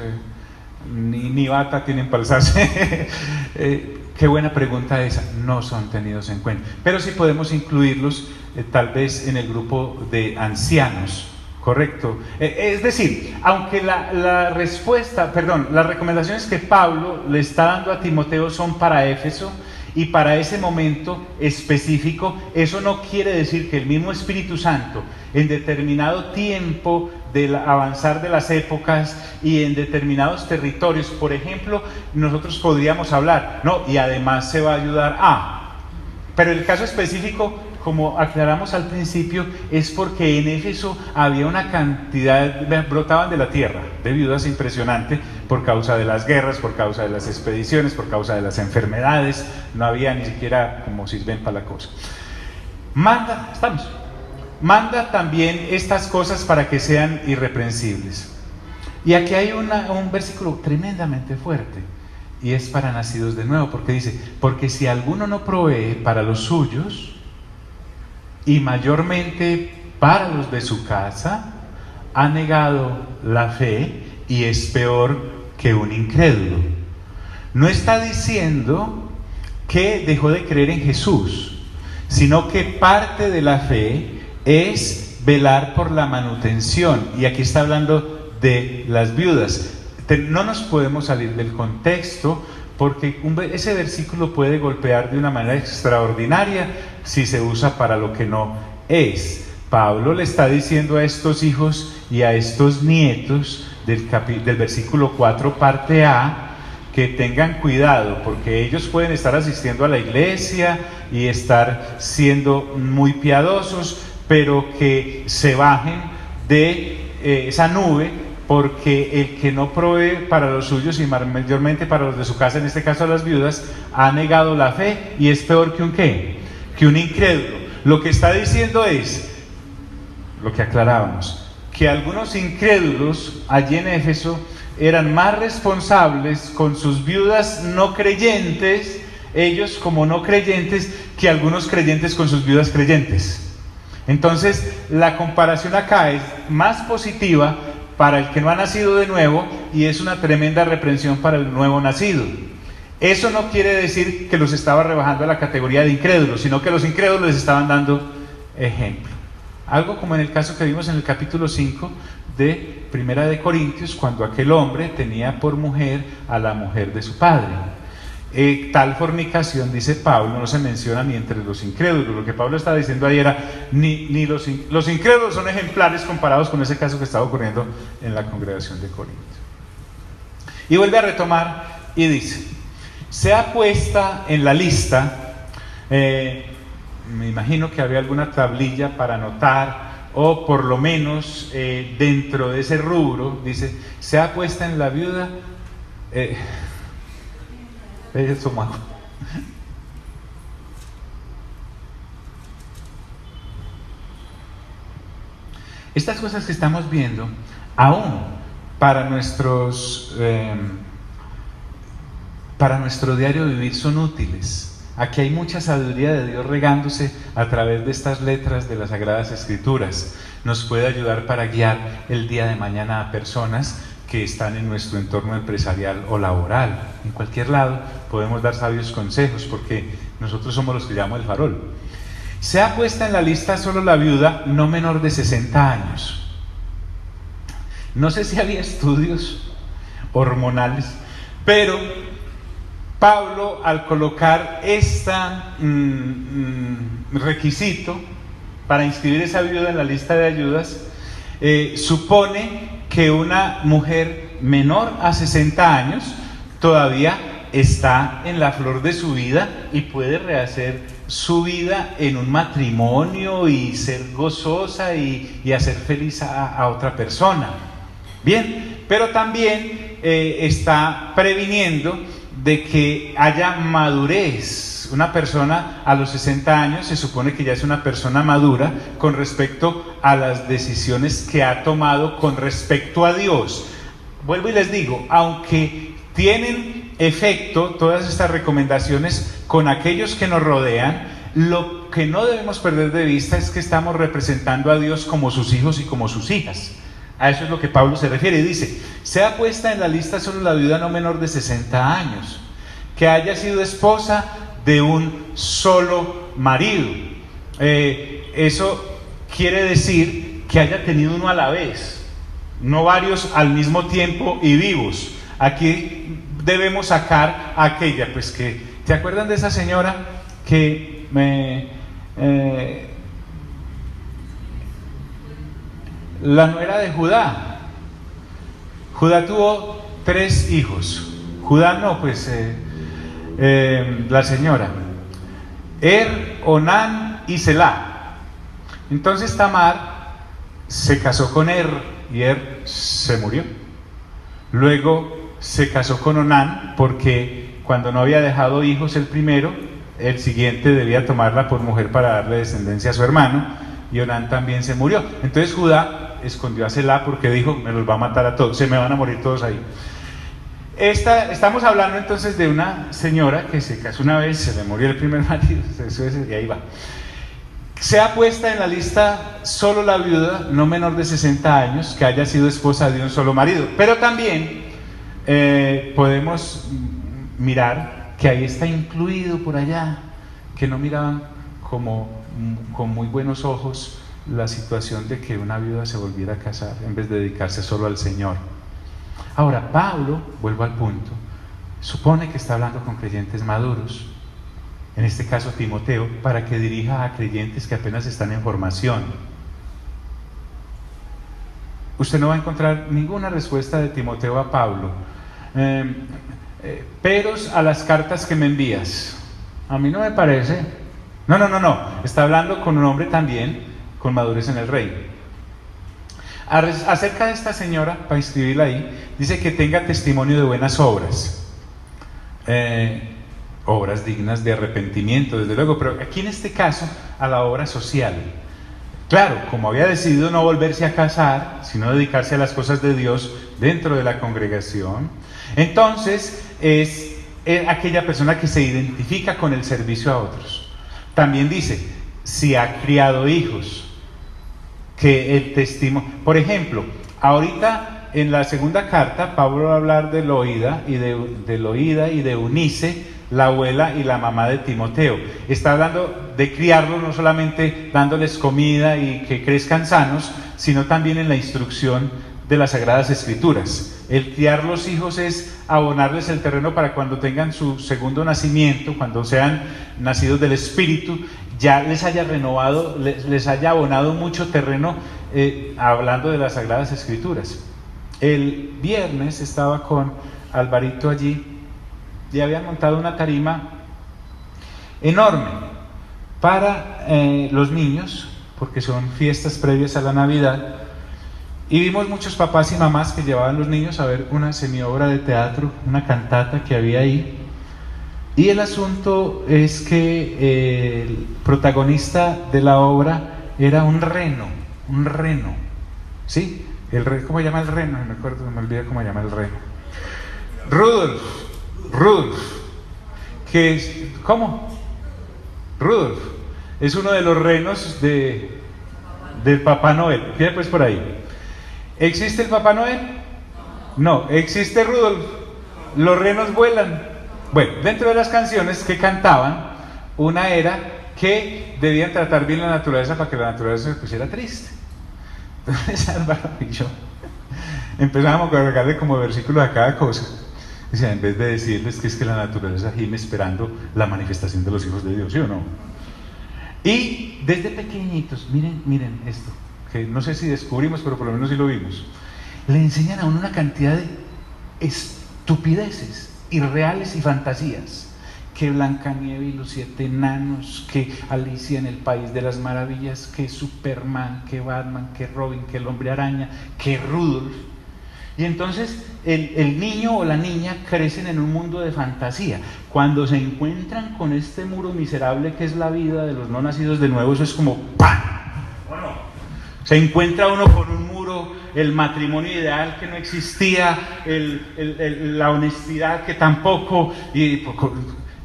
ni bata tienen para alzarse. Qué buena pregunta esa. No son tenidos en cuenta, pero sí podemos incluirlos tal vez en el grupo de ancianos, correcto. Es decir, aunque las recomendaciones que Pablo le está dando a Timoteo son para Éfeso, y para ese momento específico. Eso no quiere decir que el mismo Espíritu Santo en determinado tiempo del avanzar de las épocas y en determinados territorios, por ejemplo, nosotros podríamos hablar, no, y además se va a ayudar a, pero el caso específico, como aclaramos al principio, es porque en Éfeso había una cantidad, brotaban de la tierra, de viudas impresionante por causa de las guerras, por causa de las expediciones, por causa de las enfermedades, no había ni siquiera como sirven para la cosa. Manda también estas cosas para que sean irreprensibles. Y aquí hay un versículo tremendamente fuerte, y es para nacidos de nuevo, porque dice, porque si alguno no provee para los suyos, y mayormente para los de su casa, ha negado la fe y es peor que un incrédulo. No está diciendo que dejó de creer en Jesús, sino que parte de la fe es velar por la manutención, y aquí está hablando de las viudas. No nos podemos salir del contexto, porque ese versículo puede golpear de una manera extraordinaria si se usa para lo que no es. Pablo le está diciendo a estos hijos y a estos nietos del versículo 4, parte A, que tengan cuidado, porque ellos pueden estar asistiendo a la iglesia y estar siendo muy piadosos, pero que se bajen de esa nube, porque el que no provee para los suyos y mayormente para los de su casa, en este caso las viudas, ha negado la fe y es peor que un ¿qué? Que un incrédulo. Lo que está diciendo es, lo que aclarábamos, que algunos incrédulos allí en Éfeso eran más responsables con sus viudas no creyentes, ellos como no creyentes, que algunos creyentes con sus viudas creyentes. Entonces la comparación acá es más positiva para el que no ha nacido de nuevo, y es una tremenda reprensión para el nuevo nacido. Eso no quiere decir que los estaba rebajando a la categoría de incrédulos, sino que los incrédulos les estaban dando ejemplo. Algo como en el caso que vimos en el capítulo 5 de Primera de Corintios, cuando aquel hombre tenía por mujer a la mujer de su padre. Tal fornicación, dice Pablo, no se menciona ni entre los incrédulos. Lo que Pablo estaba diciendo ahí era, ni los incrédulos son ejemplares comparados con ese caso que estaba ocurriendo en la congregación de Corinto. Y vuelve a retomar y dice, sea puesta en la lista, me imagino que había alguna tablilla para anotar, o por lo menos dentro de ese rubro, dice, sea puesta en la viuda, estas cosas que estamos viendo, aún para nuestro diario vivir, son útiles. Aquí hay mucha sabiduría de Dios regándose a través de estas letras de las Sagradas Escrituras. Nos puede ayudar para guiar el día de mañana a personas que están en nuestro entorno empresarial o laboral. En cualquier lado podemos dar sabios consejos, porque nosotros somos los que llamamos el farol. Sea puesta en la lista solo la viuda no menor de 60 años. No sé si había estudios hormonales, pero Pablo, al colocar este requisito para inscribir esa viuda en la lista de ayudas, supone que una mujer menor a 60 años todavía está en la flor de su vida y puede rehacer su vida en un matrimonio y ser gozosa y hacer feliz a otra persona. Bien, pero también está previniendo de que haya madurez. Una persona a los 60 años se supone que ya es una persona madura con respecto a las decisiones que ha tomado con respecto a Dios. Vuelvo y les digo, aunque tienen efecto todas estas recomendaciones con aquellos que nos rodean, lo que no debemos perder de vista es que estamos representando a Dios como sus hijos y como sus hijas. A eso es lo que Pablo se refiere y dice, sea puesta en la lista solo la viuda no menor de 60 años, que haya sido esposa de un solo marido. Eso quiere decir que haya tenido uno a la vez, no varios al mismo tiempo y vivos. Aquí debemos sacar a aquella pues que ¿Se acuerdan de esa señora que la nuera de Judá? Judá tuvo 3 hijos. Judá no, pues la señora Onán y Selá. Entonces Tamar se casó con y se murió. Luego se casó con Onán, porque cuando no había dejado hijos el primero, el siguiente debía tomarla por mujer para darle descendencia a su hermano, y Onán también se murió. Entonces Judá escondió a Selá porque dijo: me los va a matar a todos, se me van a morir todos ahí. Estamos hablando entonces de una señora que se casó una vez, se le murió el primer marido, y ahí va. Sea puesta en la lista solo la viuda no menor de 60 años que haya sido esposa de un solo marido. Pero también podemos mirar que ahí está incluido por allá, que no miraban con muy buenos ojos la situación de que una viuda se volviera a casar en vez de dedicarse solo al Señor. Ahora, Pablo, vuelvo al punto, supone que está hablando con creyentes maduros, en este caso Timoteo, para que dirija a creyentes que apenas están en formación. Usted no va a encontrar ninguna respuesta de Timoteo a Pablo. Peros a las cartas que me envías. A mí no me parece. No. Está hablando con un hombre también con madurez en el reino. Acerca de esta señora, para inscribirla ahí, dice que tenga testimonio de buenas obras. Obras dignas de arrepentimiento, desde luego, pero aquí en este caso a la obra social. Claro, como había decidido no volverse a casar, sino dedicarse a las cosas de Dios dentro de la congregación, entonces es aquella persona que se identifica con el servicio a otros. También dice, si ha criado hijos, que el testimonio, por ejemplo, ahorita en la segunda carta Pablo va a hablar de Loida y de Eunice, la abuela y la mamá de Timoteo. Está hablando de criarlos, no solamente dándoles comida y que crezcan sanos, sino también en la instrucción de las Sagradas Escrituras. El criar los hijos es abonarles el terreno para cuando tengan su segundo nacimiento, cuando sean nacidos del Espíritu, ya les haya renovado, les haya abonado mucho terreno, hablando de las Sagradas Escrituras. El viernes estaba con Alvarito allí y habían montado una tarima enorme para los niños, porque son fiestas previas a la Navidad, y vimos muchos papás y mamás que llevaban los niños a ver una semiobra de teatro, una cantata que había ahí. Y el asunto es que el protagonista de la obra era un reno, ¿sí? ¿Cómo se llama el reno? No me acuerdo, no me olvido cómo se llama el reno. Rudolf, que es, ¿cómo? Rudolf, es uno de los renos del Papá Noel. Fíjate pues por ahí. ¿Existe el Papá Noel? No, existe Rudolf. Los renos vuelan. Bueno, dentro de las canciones que cantaban, una era que debían tratar bien la naturaleza para que la naturaleza se pusiera triste. Entonces Álvaro y yo empezábamos a cargarle como versículos a cada cosa. O sea, en vez de decirles que es que la naturaleza gime esperando la manifestación de los hijos de Dios, ¿sí o no? Y desde pequeñitos, miren esto, que no sé si descubrimos, pero por lo menos sí lo vimos. Le enseñan a uno una cantidad de estupideces irreales y fantasías, que Blancanieves y los 7 enanos, que Alicia en el País de las Maravillas, que Superman, que Batman, que Robin, que el Hombre Araña, que Rudolf. Y entonces el niño o la niña crecen en un mundo de fantasía. Cuando se encuentran con este muro miserable que es la vida de los no nacidos de nuevo, eso es como ¡pam! Bueno, se encuentra uno con un muro, el matrimonio ideal que no existía, la honestidad que tampoco,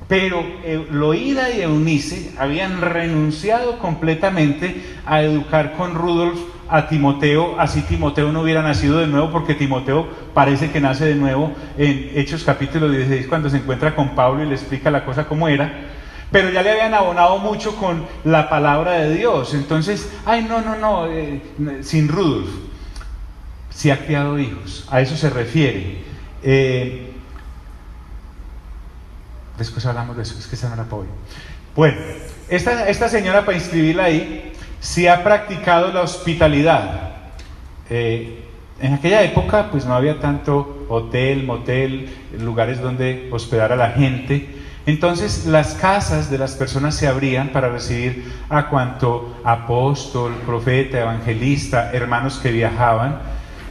pero Loida y Eunice habían renunciado completamente a educar con Rudolf a Timoteo, así Timoteo no hubiera nacido de nuevo, porque Timoteo parece que nace de nuevo en Hechos capítulo 16, cuando se encuentra con Pablo y le explica la cosa como era, pero ya le habían abonado mucho con la palabra de Dios. Entonces, sin Rudolf, si ha criado hijos, a eso se refiere. Después hablamos de eso, es que esa no era para hoy. Bueno, esta señora, para inscribirla ahí, sí ha practicado la hospitalidad. En aquella época pues no había tanto hotel, motel, lugares donde hospedar a la gente. Entonces las casas de las personas se abrían para recibir a cuanto apóstol, profeta, evangelista, hermanos que viajaban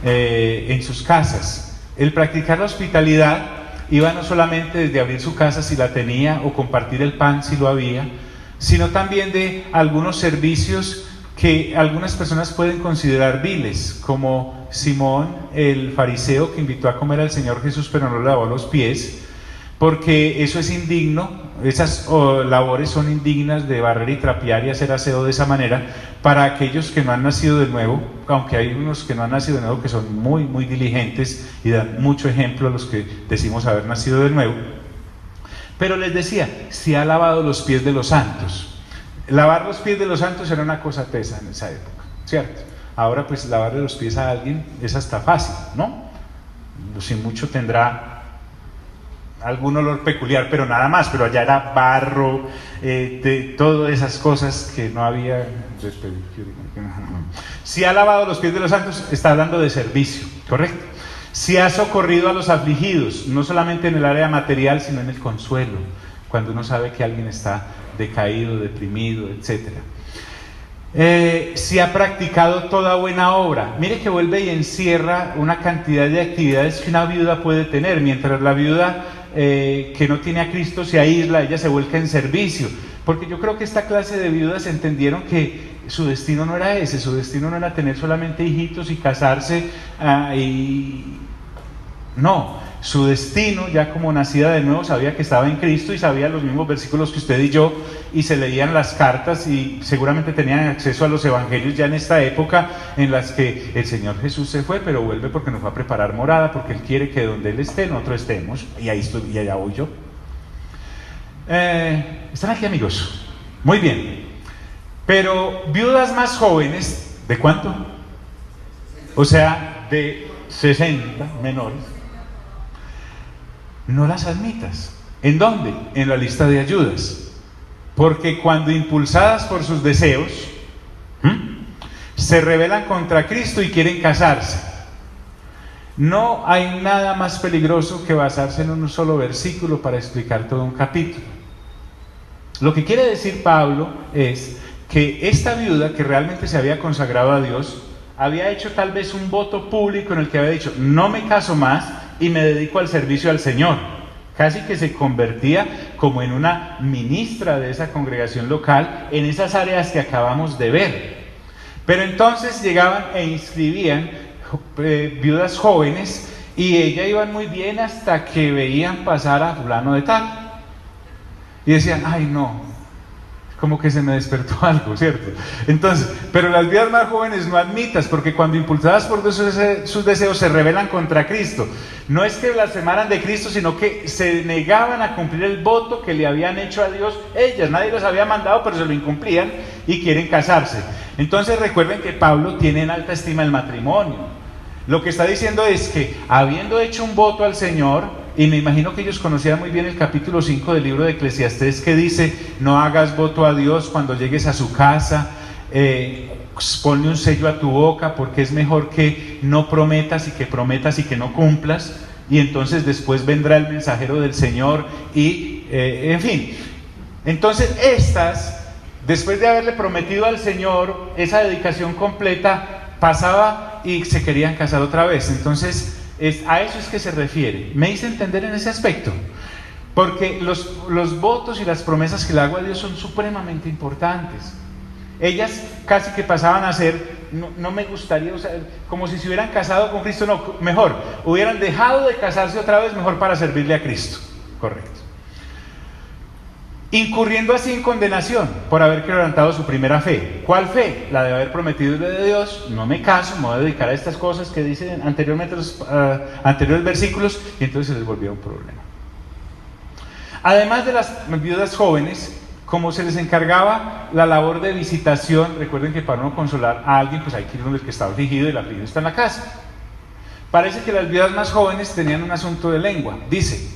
en sus casas. El practicar la hospitalidad iba no solamente desde abrir su casa si la tenía o compartir el pan si lo había, sino también de algunos servicios que algunas personas pueden considerar viles, como Simón el fariseo que invitó a comer al Señor Jesús pero no le lavó los pies, porque eso es indigno. Esas labores son indignas, de barrer y trapear y hacer aseo de esa manera, para aquellos que no han nacido de nuevo, aunque hay unos que no han nacido de nuevo que son muy, muy diligentes y dan mucho ejemplo a los que decimos haber nacido de nuevo. Pero les decía, si ha lavado los pies de los santos. Lavar los pies de los santos era una cosa tesa en esa época, ¿cierto? Ahora pues lavarle los pies a alguien es hasta fácil, ¿no? Sin mucho tendrá algún olor peculiar, pero nada más. Pero allá era barro, de todas esas cosas que no había. Si ha lavado los pies de los santos, está hablando de servicio, ¿correcto? Si ha socorrido a los afligidos, no solamente en el área material, sino en el consuelo, cuando uno sabe que alguien está decaído, deprimido, etc. Si ha practicado toda buena obra. Mire que vuelve y encierra una cantidad de actividades que una viuda puede tener. Mientras la viuda que no tiene a Cristo se aísla, ella se vuelca en servicio, porque yo creo que esta clase de viudas entendieron que su destino no era ese. Su destino no era tener solamente hijitos y casarse no, su destino, ya como nacida de nuevo, sabía que estaba en Cristo y sabía los mismos versículos que usted y yo, y se leían las cartas y seguramente tenían acceso a los evangelios ya en esta época en las que el Señor Jesús se fue, pero vuelve porque nos va a preparar morada, porque Él quiere que donde Él esté nosotros estemos, y ahí estoy, y allá voy yo. ¿Están aquí, amigos? Muy bien. Pero viudas más jóvenes, ¿de cuánto? O sea, de 60 menores. No las admitas. ¿En dónde? En la lista de ayudas. Porque cuando impulsadas por sus deseos, se rebelan contra Cristo y quieren casarse. No hay nada más peligroso que basarse en un solo versículo para explicar todo un capítulo. Lo que quiere decir Pablo es que esta viuda, que realmente se había consagrado a Dios, había hecho tal vez un voto público en el que había dicho: no me caso más y me dedico al servicio al Señor. Casi que se convertía como en una ministra de esa congregación local en esas áreas que acabamos de ver. Pero entonces llegaban e inscribían viudas jóvenes, y ellas iban muy bien hasta que veían pasar a fulano de tal y decían: ay no, como que se me despertó algo, ¿cierto? Entonces, pero las viudas más jóvenes no admitas, porque cuando impulsadas por sus deseos se rebelan contra Cristo, no es que blasfemaran de Cristo, sino que se negaban a cumplir el voto que le habían hecho a Dios ellas. Nadie los había mandado, pero se lo incumplían y quieren casarse. Entonces recuerden que Pablo tiene en alta estima el matrimonio. Lo que está diciendo es que, habiendo hecho un voto al Señor, y me imagino que ellos conocían muy bien el capítulo 5 del libro de Eclesiastés, que dice: no hagas voto a Dios cuando llegues a su casa, ponle un sello a tu boca, porque es mejor que no prometas y que no cumplas, y entonces después vendrá el mensajero del Señor y en fin. Entonces estas, después de haberle prometido al Señor esa dedicación completa, pasaba y se querían casar otra vez. Entonces a eso es que se refiere. ¿Me hice entender en ese aspecto? Porque los votos y las promesas que le hago a Dios son supremamente importantes. Ellas casi que pasaban a ser, no me gustaría, o sea, como si se hubieran casado con Cristo, no, mejor, hubieran dejado de casarse otra vez, mejor para servirle a Cristo. Correcto. Incurriendo así en condenación por haber quebrantado su primera fe. ¿Cuál fe? La de haber prometido de Dios: no me caso, me voy a dedicar a estas cosas que dicen anteriormente los anteriores versículos, y entonces se les volvió un problema. Además de las viudas jóvenes, como se les encargaba la labor de visitación, recuerden que para no consolar a alguien, pues hay que ir donde el que está afligido, y el afligido está en la casa. Parece que las viudas más jóvenes tenían un asunto de lengua. Dice: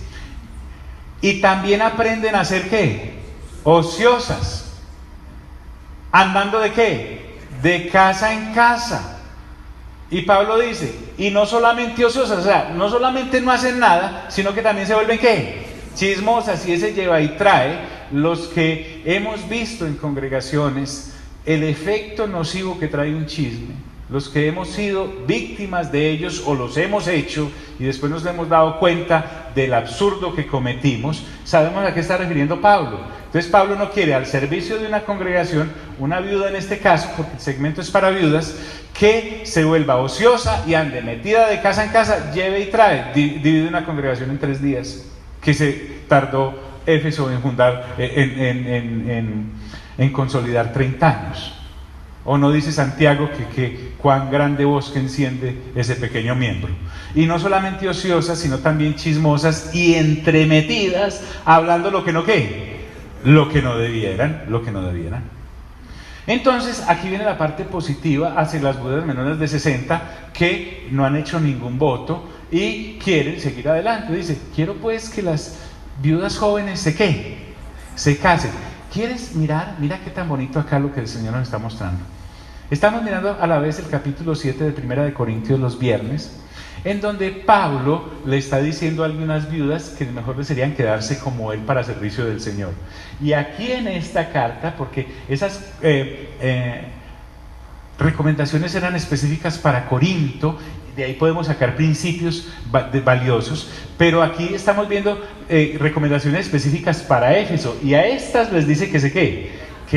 Y también aprenden a ser ¿qué? Ociosas. ¿Andando de qué? De casa en casa. Y Pablo dice, y no solamente ociosas, o sea, no solamente no hacen nada, sino que también se vuelven ¿qué? Chismosas. Y ese lleva y trae, los que hemos visto en congregaciones el efecto nocivo que trae un chisme, los que hemos sido víctimas de ellos o los hemos hecho y después nos hemos dado cuenta del absurdo que cometimos, sabemos a qué está refiriendo Pablo. Entonces Pablo no quiere al servicio de una congregación, una viuda en este caso, porque el segmento es para viudas, que se vuelva ociosa y ande metida de casa en casa, lleve y trae. Divide una congregación en 3 días, que se tardó Éfeso en fundar, en consolidar 30 años. ¿O no dice Santiago que cuán grande bosque enciende ese pequeño miembro? Y no solamente ociosas, sino también chismosas y entremetidas, hablando lo que no ¿qué? Lo que no debieran. Entonces, aquí viene la parte positiva hacia las viudas menores de 60 que no han hecho ningún voto y quieren seguir adelante. Dice, quiero pues que las viudas jóvenes se casen. ¿Quieres mirar? Mira qué tan bonito acá lo que el Señor nos está mostrando. Estamos mirando a la vez el capítulo 7 de Primera de Corintios los viernes, en donde Pablo le está diciendo a algunas viudas que mejor les serían quedarse como él para servicio del Señor. Y aquí en esta carta, porque esas recomendaciones eran específicas para Corinto, de ahí podemos sacar principios valiosos, pero aquí estamos viendo recomendaciones específicas para Éfeso, y a estas les dice que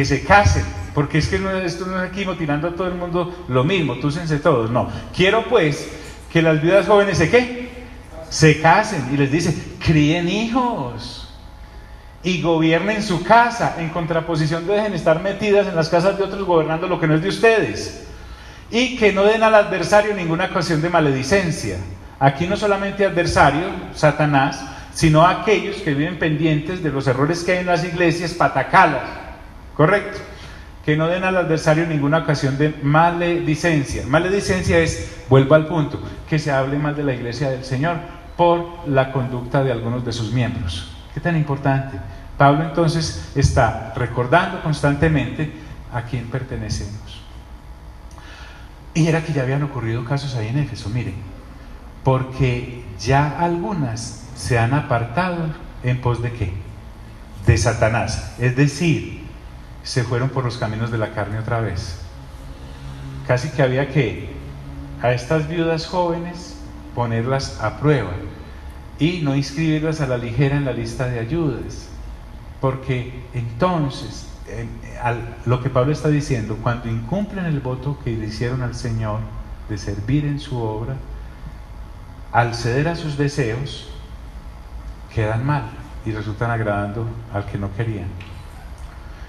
se casen, porque es que esto no es aquí motivando a todo el mundo lo mismo, túsense todos, no. Quiero pues que las viudas jóvenes se casen, y les dice, críen hijos y gobiernen su casa, en contraposición de dejen estar metidas en las casas de otros gobernando lo que no es de ustedes, y que no den al adversario ninguna ocasión de maledicencia. Aquí no solamente adversario, Satanás, sino aquellos que viven pendientes de los errores que hay en las iglesias, patacalas, correcto, que no den al adversario ninguna ocasión de maledicencia. Maledicencia es, vuelvo al punto, que se hable mal de la iglesia del Señor por la conducta de algunos de sus miembros. ¿Qué tan importante? Pablo entonces está recordando constantemente a quién pertenecemos. Y era que ya habían ocurrido casos ahí en Éfeso, miren, porque ya algunas se han apartado en pos de ¿qué? De Satanás, es decir, se fueron por los caminos de la carne otra vez. Casi que había que a estas viudas jóvenes ponerlas a prueba y no inscribirlas a la ligera en la lista de ayudas, porque entonces lo que Pablo está diciendo, cuando incumplen el voto que le hicieron al Señor de servir en su obra, al ceder a sus deseos, quedan mal y resultan agradando al que no querían.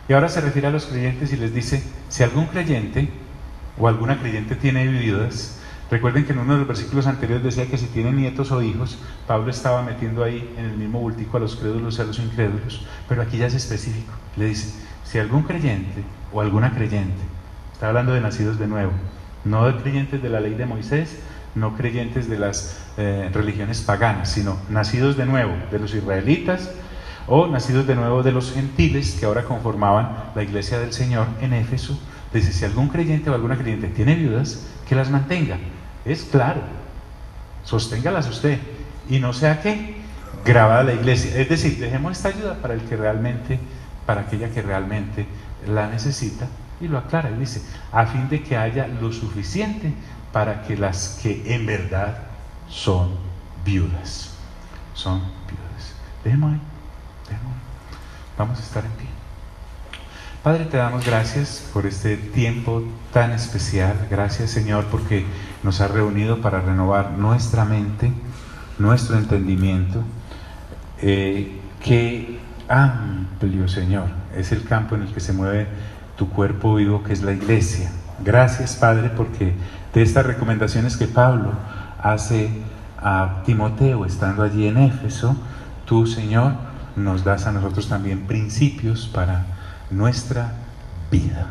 Y ahora se refiere a los creyentes y les dice, si algún creyente o alguna creyente tiene viudas, recuerden que en uno de los versículos anteriores decía que si tienen nietos o hijos, Pablo estaba metiendo ahí en el mismo bultico a los crédulos y a los incrédulos, pero aquí ya es específico, le dice, si algún creyente o alguna creyente, está hablando de nacidos de nuevo, no de creyentes de la ley de Moisés, no creyentes de las religiones paganas, sino nacidos de nuevo de los israelitas o nacidos de nuevo de los gentiles que ahora conformaban la iglesia del Señor en Éfeso. Dice, si algún creyente o alguna creyente tiene viudas, que las mantenga. Es claro, sosténgalas usted y no sea que grabada la iglesia. Es decir, dejemos esta ayuda para aquella que realmente la necesita, y lo aclara y dice, a fin de que haya lo suficiente para que las que en verdad son viudas. Dejemos ahí. Vamos a estar en pie. Padre, te damos gracias por este tiempo tan especial. Gracias, Señor, porque nos has reunido para renovar nuestra mente, nuestro entendimiento. Qué amplio, Señor, es el campo en el que se mueve tu cuerpo vivo, que es la iglesia. Gracias, Padre, porque de estas recomendaciones que Pablo hace a Timoteo estando allí en Éfeso, tú, Señor, nos das a nosotros también principios para nuestra vida.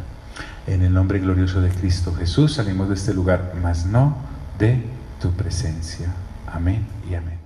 En el nombre glorioso de Cristo Jesús salimos de este lugar, mas no de tu presencia. Amén y amén.